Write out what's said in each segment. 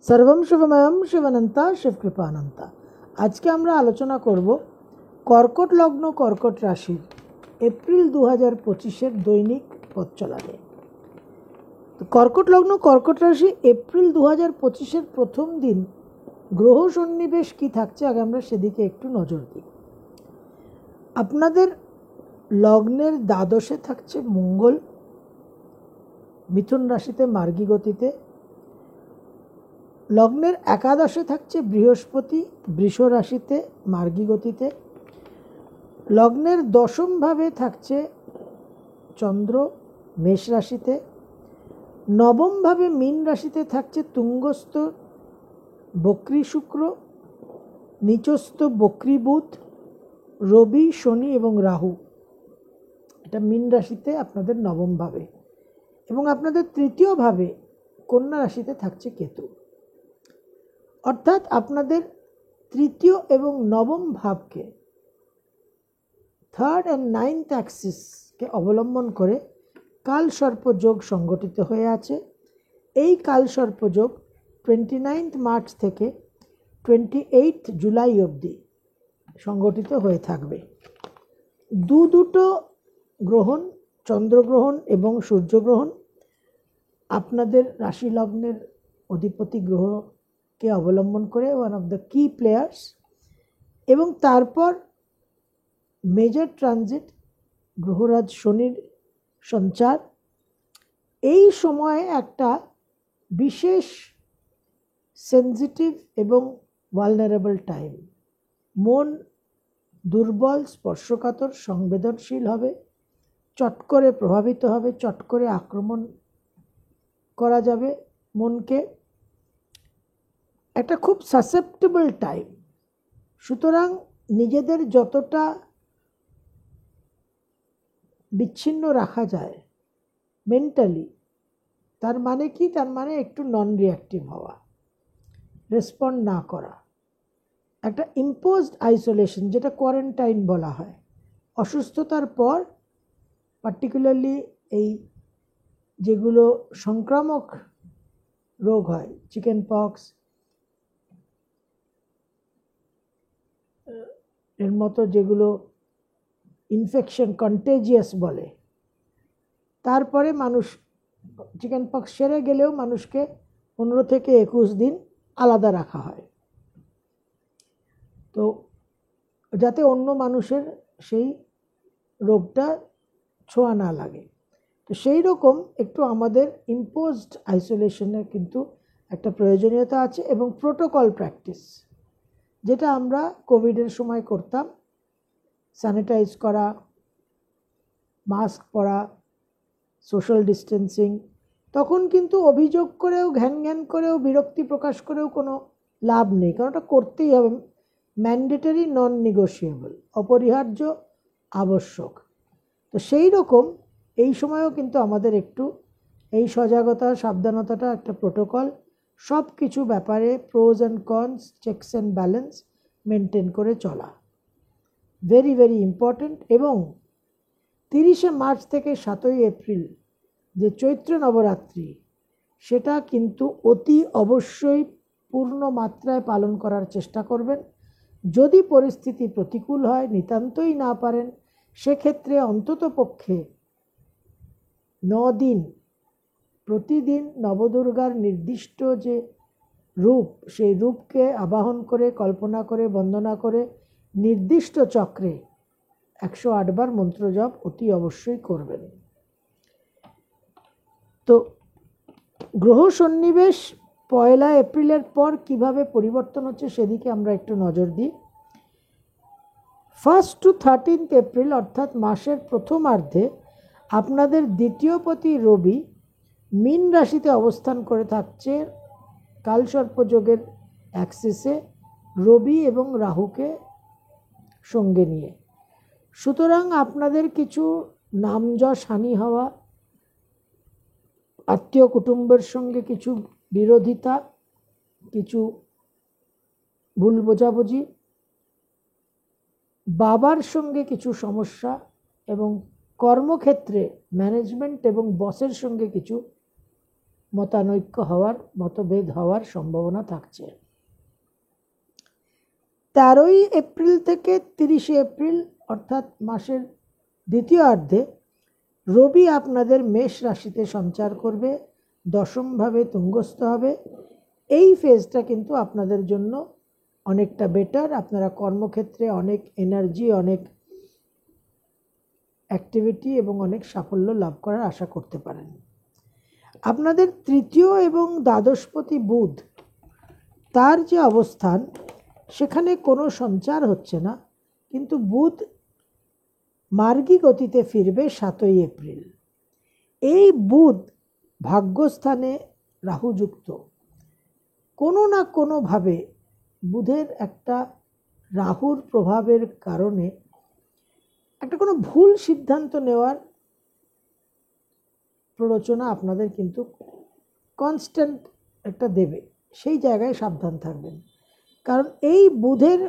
सर्वं शिवमयम शिवनंता शिवकृपानंता। आज के আমরা আলোচনা করব কর্কট লগ্ন কর্কট রাশির এপ্রিল 2025 দৈনিক পথ চলা নিয়ে। তো কর্কট লগ্ন কর্কট রাশি এপ্রিল 2025 প্রথম দিন গ্রহ সন্নিবেশ কি থাকছে আগে আমরা সেদিকে একটু নজর দিই। আপনাদের লগ্নের দ্বাদশে থাকছে মঙ্গল, মিথুন রাশিতে মার্গী গতিতে। লগ্নের একাদশে থাকছে বৃহস্পতি, বৃষ রাশিতে মার্গী গতিতে। লগ্নের দশম ভাবে থাকছে চন্দ্র, মেষ রাশিতে। নবম ভাবে মীন রাশিতে থাকছে তুঙ্গস্থ বক্রী শুক্র, নিচস্থ বক্রী বুধ, রবি, শনি এবং রাহু। এটা মীন রাশিতে আপনাদের নবম ভাবে। এবং আপনাদের তৃতীয় ভাবে কন্যা রাশিতে থাকছে কেতু। অর্থাৎ আপনাদের তৃতীয় এবং নবম ভাবকে, থার্ড অ্যান্ড নাইন্থ অ্যাক্সিসকে অবলম্বন করে কালসর্পযোগ সংগঠিত হয়ে আছে। এই কালসর্পযোগ 29 মার্চ থেকে 28 জুলাই অবধি সংগঠিত হয়ে থাকবে। দুটো গ্রহণ, চন্দ্রগ্রহণ এবং সূর্যগ্রহণ আপনাদের রাশি লগ্নের অধিপতি গ্রহকে অবলম্বন করে ওয়ান অফ দ্য কি প্লেয়ার্স। এবং তারপর মেজর ট্রানজিট, গ্রহরাজ শনির সঞ্চার। এই সময়ে একটা বিশেষ সেন্সিটিভ এবং ভালনারেবল টাইম। মন দুর্বল, স্পর্শকাতর, সংবেদনশীল হবে, চট করে প্রভাবিত হবে, চট করে আক্রমণ করা যাবে মনকে। একটা খুব সাসেপ্টেবল টাইম। সুতরাং নিজেদের যতটা বিচ্ছিন্ন রাখা যায় মেন্টালি, তার মানে কি? তার মানে একটু নন রিঅ্যাক্টিভ হওয়া, রেসপন্ড না করা, একটা ইম্পোজড আইসোলেশন, যেটা কোয়ারেন্টাইন বলা হয়। অসুস্থতার পর পার্টিকুলারলি এই যেগুলো সংক্রামক রোগ হয়, চিকেন পক্স এর মতো যেগুলো ইনফেকশন কন্টেজিয়াস বলে, তারপরে মানুষ চিকেন পক্স সেরে গেলেও মানুষকে 15 থেকে 21 দিন আলাদা রাখা হয়, তো যাতে অন্য মানুষের সেই রোগটা ছোঁয়া না লাগে। তো সেই রকম একটু আমাদের ইম্পোজড আইসোলেশনের কিন্তু একটা প্রয়োজনীয়তা আছে। এবং প্রোটোকল প্র্যাকটিস, যেটা আমরা কোভিডের সময় করতাম, স্যানিটাইজ করা, মাস্ক পরা, সোশ্যাল ডিস্টেন্সিং, তখন কিন্তু অভিযোগ করেও, ঘ্যান ঘ্যান করেও, বিরক্তি প্রকাশ করেও কোনো লাভ নেই, কারণ ওটা করতেই হবে। ম্যান্ডেটরি, নন নেগোশিয়েবল, অপরিহার্য, আবশ্যক। তো সেই রকম এই সময়েও কিন্তু আমাদের একটু এই সজাগতা, সাবধানতাটা একটা প্রোটোকল, সব কিছু ব্যাপারে pros and cons, checks and balance maintain করে চলা ভেরি ভেরি ইম্পর্ট্যান্ট। এবং 30 মার্চ থেকে 7 এপ্রিল যে চৈত্র নবরাত্রি, সেটা কিন্তু অতি অবশ্যই পূর্ণ মাত্রায় পালন করার চেষ্টা করবেন। যদি পরিস্থিতি প্রতিকূল হয়, নিতান্তই না পারেন, সেক্ষেত্রে অন্তত পক্ষে 9 দিন প্রতিদিন নবদুর্গার নির্দিষ্ট যে রূপ, সেই রূপকে আবাহন করে, কল্পনা করে, বন্দনা করে নির্দিষ্ট চক্রে 108 বার মন্ত্র জপ অতি অবশ্যই করবেন। তো গ্রহ সন্নিবেশ 1 এপ্রিলের পর কিভাবে পরিবর্তন হচ্ছে সেদিকে আমরা একটু নজর দিই। 1 to 13 এপ্রিল অর্থাৎ মাসের প্রথমার্ধে আপনাদের দ্বিতীয়পতি রবি মীন রাশিতে অবস্থান করে থাকছে কালসর্পযোগের অ্যাক্সিসে, রবি এবং রাহুকে সঙ্গে নিয়ে। সুতরাং আপনাদের কিছু নামযশ হানি হওয়া, আত্মীয় কুটুম্বের সঙ্গে কিছু বিরোধিতা, কিছু ভুল বোঝাবুঝি, বাবার সঙ্গে কিছু সমস্যা, এবং কর্মক্ষেত্রে ম্যানেজমেন্ট এবং বসের সঙ্গে কিছু মতানৈক্য হওয়ার, মতভেদ হওয়ার সম্ভাবনা থাকছে। 13ই এপ্রিল থেকে 30শে এপ্রিল অর্থাৎ মাসের দ্বিতীয়ার্ধে রবি আপনাদের মেষ রাশিতে সঞ্চার করবে, দশমভাবে তুঙ্গস্থ হবে। এই ফেজটা কিন্তু আপনাদের জন্য অনেকটা বেটার। আপনারা কর্মক্ষেত্রে অনেক এনার্জি, অনেক অ্যাক্টিভিটি এবং অনেক সাফল্য লাভ করার আশা করতে পারেন। আপনাদের তৃতীয় এবং দ্বাদশপতি বুধ, তার যে অবস্থান সেখানে কোনো সঞ্চার হচ্ছে না, কিন্তু বুধ মার্গী গতিতে ফিরবে 7ই এপ্রিল। এই বুধ ভাগ্যস্থানে রাহুযুক্ত। কোনো না কোনোভাবে বুধের একটা রাহুর প্রভাবের কারণে একটা কোনো ভুল সিদ্ধান্ত নেওয়ার প্ররোচনা আপনাদের কিন্তু কনস্ট্যান্ট একটা দেবে। সেই জায়গায় সাবধান থাকবেন, কারণ এই বুধের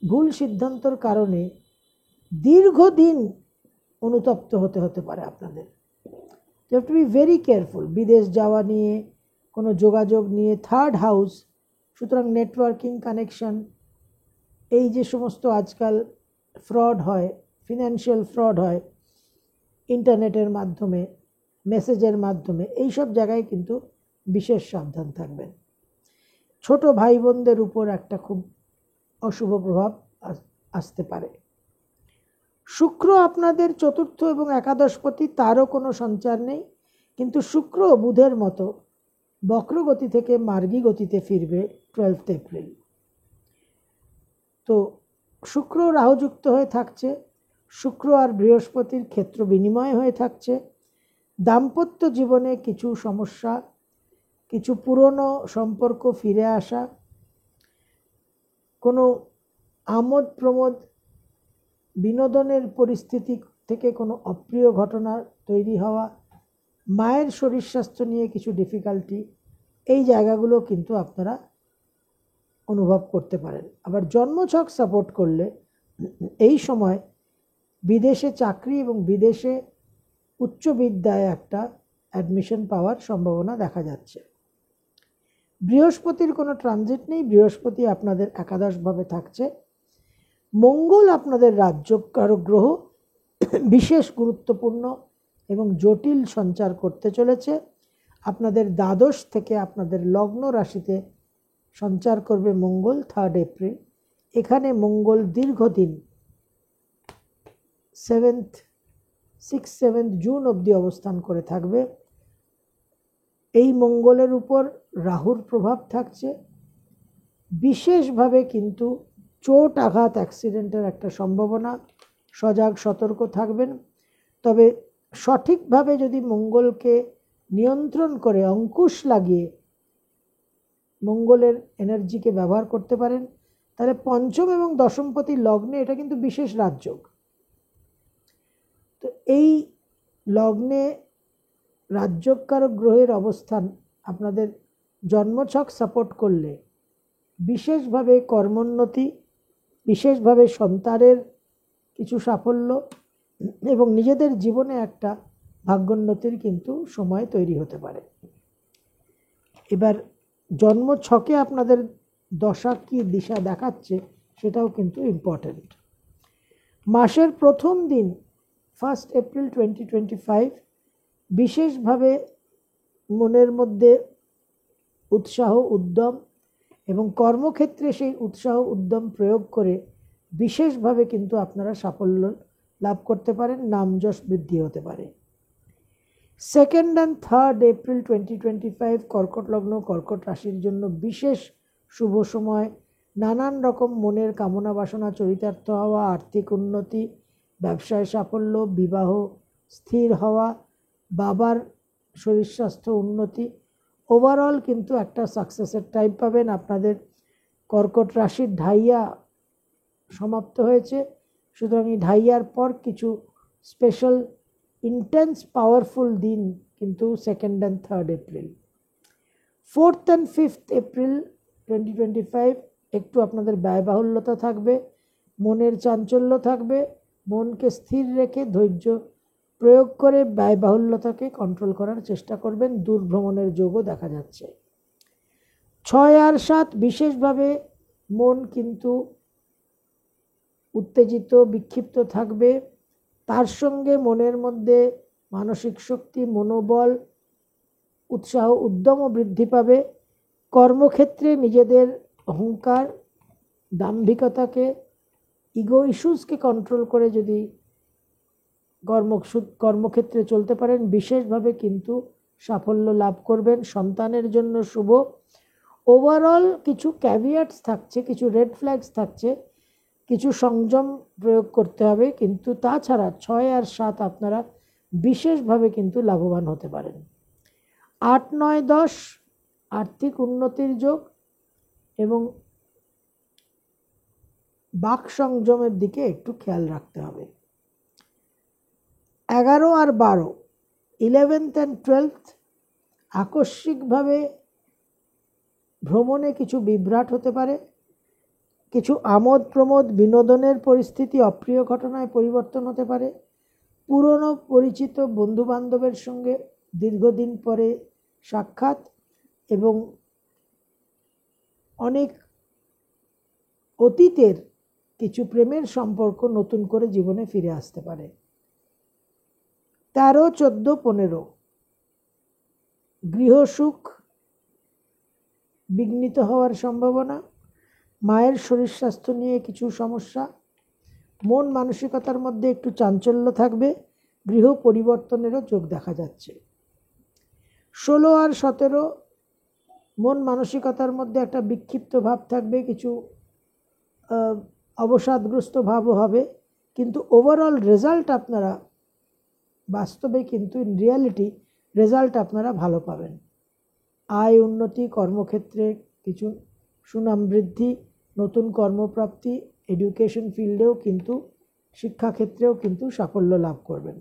ভুল সিদ্ধান্তর কারণে দীর্ঘদিন অনুতপ্ত হতে পারে আপনাদের। You have to be very careful. বিদেশ যাওয়া নিয়ে, কোনো যোগাযোগ নিয়ে, থার্ড হাউস, সুতরাং নেটওয়ার্কিং, কানেকশন, এই যে সমস্ত আজকাল ফ্রড হয়, ফিনান্সিয়াল ফ্রড হয় ইন্টারনেটের মাধ্যমে, মেসেজের মাধ্যমে, এই সব জায়গায় কিন্তু বিশেষ সাবধান থাকবেন। ছোট ভাই বোনদের উপর একটা খুব অশুভ প্রভাব আসতে পারে। শুক্র আপনাদের চতুর্থ এবং একাদশপতি, তারও কোনো সঞ্চার নেই, কিন্তু শুক্র বুধের মতো বক্রগতি থেকে মার্গী গতিতে ফিরবে 12 এপ্রিল। তো শুক্র রাহুযুক্ত হয়ে থাকছে, শুক্র আর বৃহস্পতির ক্ষেত্র বিনিময় হয়ে থাকছে। দাম্পত্য জীবনে কিছু সমস্যা, কিছু পুরনো সম্পর্ক ফিরে আসা, কোনো আমোদ প্রমোদ, বিনোদনের পরিস্থিতি থেকে কোনো অপ্রিয় ঘটনা তৈরি হওয়া, মায়ের শরীর স্বাস্থ্য নিয়ে কিছু ডিফিকাল্টি, এই জায়গাগুলো কিন্তু আপনারা অনুভব করতে পারেন। আবার জন্মছক সাপোর্ট করলে এই সময় বিদেশে চাকরি এবং বিদেশে উচ্চ বিদ্যায় একটা অ্যাডমিশন পাওয়ার সম্ভাবনা দেখা যাচ্ছে। বৃহস্পতির কোনো ট্রানজিট নেই, বৃহস্পতি আপনাদের একাদশভাবে থাকছে। মঙ্গল আপনাদের রাজ্যকারক গ্রহ, বিশেষ গুরুত্বপূর্ণ এবং জটিল সঞ্চার করতে চলেছে। আপনাদের দ্বাদশ থেকে আপনাদের লগ্ন রাশিতে সঞ্চার করবে মঙ্গল 3 এপ্রিল। এখানে মঙ্গল দীর্ঘদিন 6-7 জুন অবধি অবস্থান করে থাকবে। এই মঙ্গলের উপর রাহুর প্রভাব থাকছে। বিশেষভাবে কিন্তু চোট, আঘাত, অ্যাক্সিডেন্টের একটা সম্ভাবনা, সজাগ সতর্ক থাকবেন। তবে সঠিকভাবে যদি মঙ্গলকে নিয়ন্ত্রণ করে অঙ্কুশ লাগিয়ে মঙ্গলের এনার্জিকে ব্যবহার করতে পারেন, তাহলে পঞ্চম এবং দশমপতি লগ্নে এটা কিন্তু বিশেষ রাজযোগ। তো এই লগ্নে রাজ্যকারক গ্রহের অবস্থান আপনাদের জন্মছক সাপোর্ট করলে বিশেষভাবে কর্মোন্নতি, বিশেষভাবে সন্তানের কিছু সাফল্য এবং নিজেদের জীবনে একটা ভাগ্যোন্নতির কিন্তু সময় তৈরি হতে পারে। এবার জন্মছকে আপনাদের দশা কি দিশা দেখাচ্ছে সেটাও কিন্তু ইম্পর্ট্যান্ট। মাসের প্রথম দিন 1 এপ্রিল 2025 বিশেষভাবে মনের মধ্যে উৎসাহ, উদ্যম এবং কর্মক্ষেত্রে সেই উৎসাহ উদ্যম প্রয়োগ করে বিশেষভাবে কিন্তু আপনারা সাফল্য লাভ করতে পারেন, নামযশ বৃদ্ধি হতে পারে। 2 and 3 এপ্রিল 2025 কর্কট লগ্ন, কর্কট রাশির জন্য বিশেষ শুভ সময়। নানান রকম মনের কামনা বাসনা চরিতার্থ হওয়া, আর্থিক উন্নতি, ব্যবসায় সাফল্য, বিবাহ স্থির হওয়া, বাবার শরীর স্বাস্থ্য উন্নতি, ওভারঅল কিন্তু একটা সাকসেসের টাইম পাবেন। আপনাদের কর্কট রাশির ঢাইয়া সমাপ্ত হয়েছে, সুতরাং এই ঢাইয়ার পর কিছু স্পেশাল ইন্টেন্স পাওয়ারফুল দিন কিন্তু 2 and 3 এপ্রিল। 4 and 5 এপ্রিল 2025 একটু আপনাদের ব্যয়বাহুল্যতা থাকবে, মনের চাঞ্চল্য থাকবে। মনকে স্থির রেখে ধৈর্য প্রয়োগ করে ব্যয়বাহুল্যতাকে কন্ট্রোল করার চেষ্টা করবেন। দূর ভ্রমণের যোগও দেখা যাচ্ছে। 6 আর 7 বিশেষভাবে মন কিন্তু উত্তেজিত বিক্ষিপ্ত থাকবে, তার সঙ্গে মনের মধ্যে মানসিক শক্তি, মনোবল, উৎসাহ, উদ্যমও বৃদ্ধি পাবে। কর্মক্ষেত্রে নিজেদের অহংকার, দাম্ভিকতাকে, ইগো ইস্যুসকে কন্ট্রোল করে যদি কর্মক্ষেত্রে চলতে পারেন, বিশেষভাবে কিন্তু সাফল্য লাভ করবেন। সন্তানের জন্য শুভ। ওভারঅল কিছু ক্যাভিয়াটস থাকছে, কিছু রেড ফ্ল্যাগস থাকছে, কিছু সংযম প্রয়োগ করতে হবে, কিন্তু তাছাড়া 6 আর 7 আপনারা বিশেষভাবে কিন্তু লাভবান হতে পারেন। 8, 9, 10 আর্থিক উন্নতির যোগ এবং বাক সংযমের দিকে একটু খেয়াল রাখতে হবে। 11 আর 12 11th and 12th আকস্মিকভাবে ভ্রমণে কিছু বিভ্রাট হতে পারে, কিছু আমোদ প্রমোদ বিনোদনের পরিস্থিতি অপ্রিয় ঘটনায় পরিবর্তন হতে পারে। পুরনো পরিচিত বন্ধুবান্ধবের সঙ্গে দীর্ঘদিন পরে সাক্ষাৎ এবং অনেক অতীতের কিছু প্রেমের সম্পর্ক নতুন করে জীবনে ফিরে আসতে পারে। 13, 14, 15 গৃহসুখ বিঘ্নিত হওয়ার সম্ভাবনা, মায়ের শরীর স্বাস্থ্য নিয়ে কিছু সমস্যা, মন মানসিকতার মধ্যে একটু চাঞ্চল্য থাকবে, গৃহ পরিবর্তনেরও যোগ দেখা যাচ্ছে। 16 আর 17 মন মানসিকতার মধ্যে একটা বিক্ষিপ্ত ভাব থাকবে, কিছু অবসাদগ্রস্ত ভাবও হবে, কিন্তু ওভারঅল রেজাল্ট আপনারা বাস্তবে কিন্তু ইন রিয়ালিটি রেজাল্ট আপনারা ভালো পাবেন। আয় উন্নতি, কর্মক্ষেত্রে কিছু সুনাম বৃদ্ধি, নতুন কর্মপ্রাপ্তি, এডুকেশন ফিল্ডেও কিন্তু শিক্ষাক্ষেত্রেও কিন্তু সাফল্য লাভ করবেন।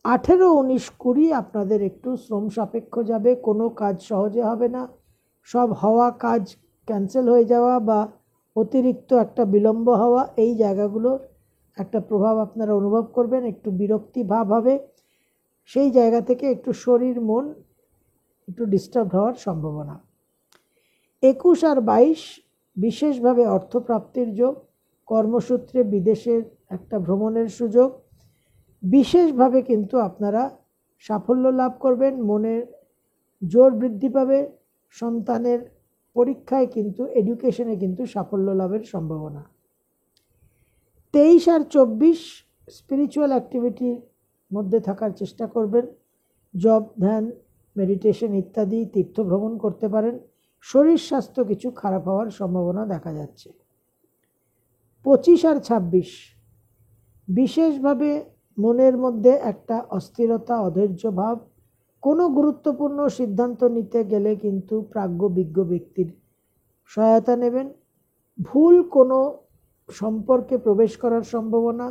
18, 19, 20 আপনাদের একটু শ্রম সাপেক্ষ যাবে, কোনো কাজ সহজে হবে না, সব হওয়া কাজ ক্যান্সেল হয়ে যাওয়া বা অতিরিক্ত একটা বিলম্ব হওয়া, এই জায়গাগুলোর একটা প্রভাব আপনারা অনুভব করবেন, একটু বিরক্তি ভাব হবে, সেই জায়গা থেকে একটু শরীর মন একটু ডিস্টার্ব হওয়ার সম্ভাবনা। 21 আর 22 বিশেষভাবে অর্থপ্রাপ্তির যোগ, কর্মসূত্রে বিদেশের একটা ভ্রমণের সুযোগ, বিশেষভাবে কিন্তু আপনারা সাফল্য লাভ করবেন, মনের জোর বৃদ্ধি পাবে, সন্তানের পরীক্ষায় কিন্তু এডুকেশনে কিন্তু সাফল্য লাভের সম্ভাবনা। 23 আর 24 স্পিরিচুয়াল অ্যাক্টিভিটির মধ্যে থাকার চেষ্টা করবেন, জব, ধ্যান, মেডিটেশন ইত্যাদি, তীর্থ ভ্রমণ করতে পারেন। শরীর স্বাস্থ্য কিছু খারাপ হওয়ার সম্ভাবনা দেখা যাচ্ছে। 25 আর 26 বিশেষভাবে মনের মধ্যে একটা অস্থিরতা, অধৈর্য ভাব, কোনো গুরুত্বপূর্ণ সিদ্ধান্ত নিতে গেলে কিন্তু প্রাজ্ঞবিজ্ঞ ব্যক্তির সহায়তা নেবেন। ভুল কোনো সম্পর্কে প্রবেশ করার সম্ভাবনা,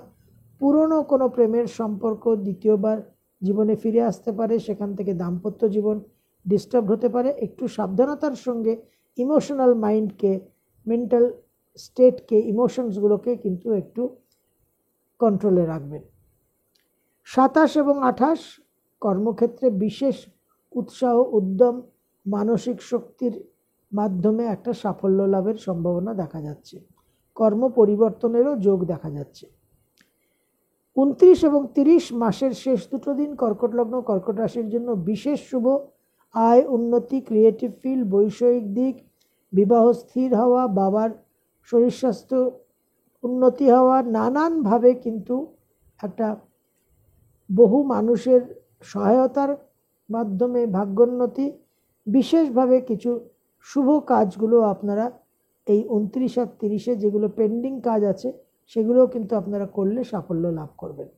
পুরনো কোনো প্রেমের সম্পর্ক দ্বিতীয়বার জীবনে ফিরে আসতে পারে, সেখান থেকে দাম্পত্য জীবন ডিস্টার্ব হতে পারে। একটু সাবধানতার সঙ্গে ইমোশনাল মাইন্ডকে, মেন্টাল স্টেটকে, ইমোশনসগুলোকে কিন্তু একটু কন্ট্রোলে রাখবেন। 27 এবং 28 কর্মক্ষেত্রে বিশেষ উৎসাহ, উদ্যম, মানসিক শক্তির মাধ্যমে একটা সাফল্য লাভের সম্ভাবনা দেখা যাচ্ছে, কর্ম পরিবর্তনেরও যোগ দেখা যাচ্ছে। 29 এবং 30 মাসের শেষ দুটো দিন কর্কট লগ্ন, কর্কট রাশির জন্য বিশেষ শুভ। আয় উন্নতি, ক্রিয়েটিভ ফিল্ড, বৈষয়িক দিক, বিবাহ স্থির হওয়া, বাবার শরীর স্বাস্থ্য উন্নতি হওয়া, নানানভাবে কিন্তু একটা বহু মানুষের সহায়তার মাধ্যমে ভাগ্যোন্নতি, বিশেষভাবে কিছু শুভ কাজগুলো আপনারা এই 29 আর 30-এ যেগুলো পেন্ডিং কাজ আছে সেগুলোও কিন্তু আপনারা করলে সাফল্য লাভ করবেন।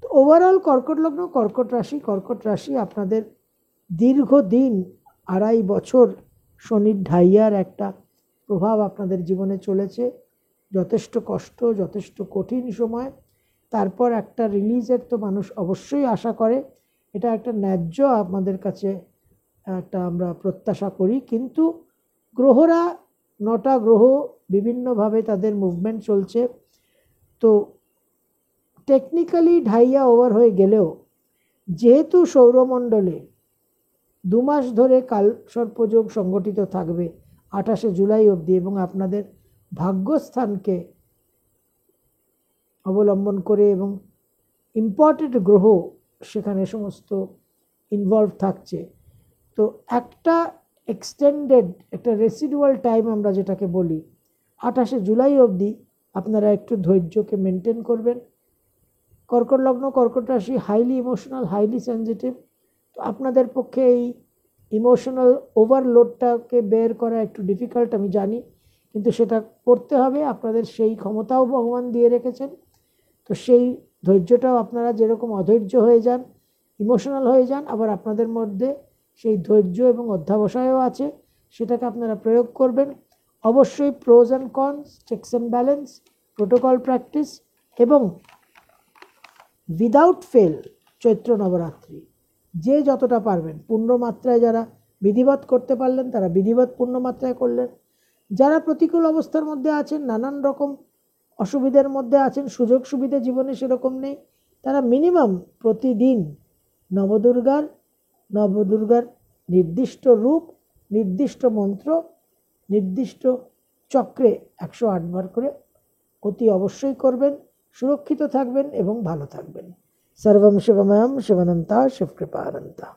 তো ওভারঅল কর্কট লগ্ন, কর্কট রাশি আপনাদের দীর্ঘদিন 2.5 বছর শনির ঢাইয়ার একটা প্রভাব আপনাদের জীবনে চলেছে, যথেষ্ট কষ্ট, যথেষ্ট কঠিন সময়, তারপর একটা রিলিজের তো মানুষ অবশ্যই আশা করে, এটা একটা ন্যায্য আমাদের কাছে একটা আমরা প্রত্যাশা করি, কিন্তু গ্রহরা 9টা গ্রহ বিভিন্নভাবে তাদের মুভমেন্ট চলছে, তো টেকনিক্যালি ঢাইয়া ওভার হয়ে গেলেও যেহেতু সৌরমণ্ডলে 2 মাস ধরে কালসর্পযোগ সংগঠিত থাকবে 28শে জুলাই অবধি, এবং আপনাদের ভাগ্যস্থানকে অবলম্বন করে এবং ইম্পর্টেন্ট গ্রহ সেখানে সমস্ত ইনভলভ থাকছে, তো একটা এক্সটেন্ডেড একটা রেসিডুয়াল টাইম আমরা যেটাকে বলি 28শে জুলাই অবধি আপনারা একটু ধৈর্যকে মেনটেন করবেন। কর্কট লগ্ন, কর্কট রাশি, হাইলি ইমোশনাল, হাইলি সেনজিটিভ। তো আপনাদের পক্ষে এই ইমোশনাল ওভারলোডটাকে বের করা একটু ডিফিকাল্ট আমি জানি, কিন্তু সেটা করতে হবে, আপনাদের সেই ক্ষমতাও ভগবান দিয়ে রেখেছেন। তো সেই ধৈর্যটাও আপনারা যেরকম অধৈর্য হয়ে যান, ইমোশনাল হয়ে যান, আবার আপনাদের মধ্যে সেই ধৈর্য এবং অধ্যাবসায়ও আছে, সেটাকে আপনারা প্রয়োগ করবেন। অবশ্যই pros and cons, checks and balance, protocol practice, এবং উইদাউট ফেল চৈত্র নবরাত্রি যে যতটা পারবেন পূর্ণমাত্রায়, যারা বিধিবৎ করতে পারলেন তারা বিধিবৎ পূর্ণমাত্রায় করলেন, যারা প্রতিকূল অবস্থার মধ্যে আছেন, নানান রকম অসুবিধার মধ্যে আছেন, সুযোগ সুবিধা জীবনে সেরকম নেই, তারা মিনিমাম প্রতিদিন নবদুর্গার নির্দিষ্ট রূপ, নির্দিষ্ট মন্ত্র, নির্দিষ্ট চক্রে 108 বার করে অতি অবশ্যই করবেন। সুরক্ষিত থাকবেন এবং ভালো থাকবেন। সর্বম শিবময়ম শিবানন্তা শিবকৃপানন্তা।